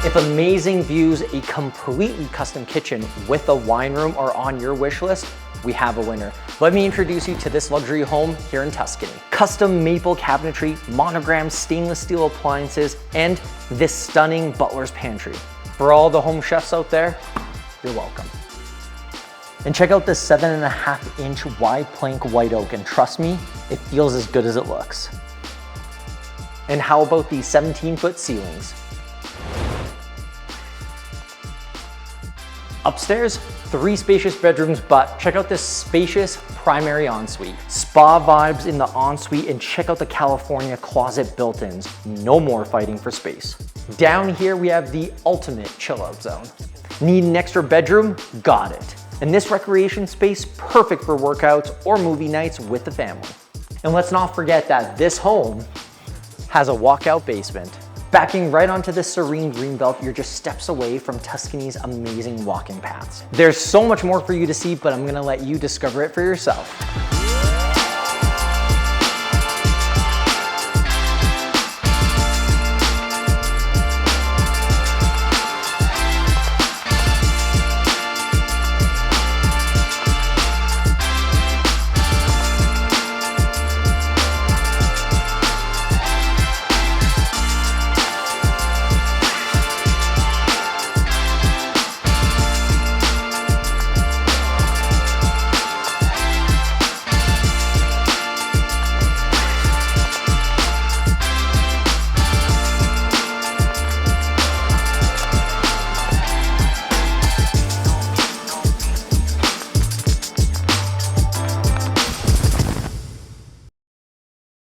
If amazing views, a completely custom kitchen with a wine room are on your wish list, we have a winner. Let me introduce you to this luxury home here in Tuscany. Custom maple cabinetry, monogrammed stainless steel appliances, and this stunning butler's pantry. For all the home chefs out there, you're welcome. And check out this 7.5-inch wide plank white oak, and trust me, it feels as good as it looks. And how about these 17-foot ceilings? Upstairs, 3 spacious bedrooms, but check out this spacious primary ensuite. Spa vibes in the ensuite, and check out the California closet built-ins. No more fighting for space. Down here, we have the ultimate chill-out zone. Need an extra bedroom? Got it. And this recreation space, perfect for workouts or movie nights with the family. And let's not forget that this home has a walkout basement. Backing right onto this serene greenbelt, you're just steps away from Tuscany's amazing walking paths. There's so much more for you to see, but I'm gonna let you discover it for yourself.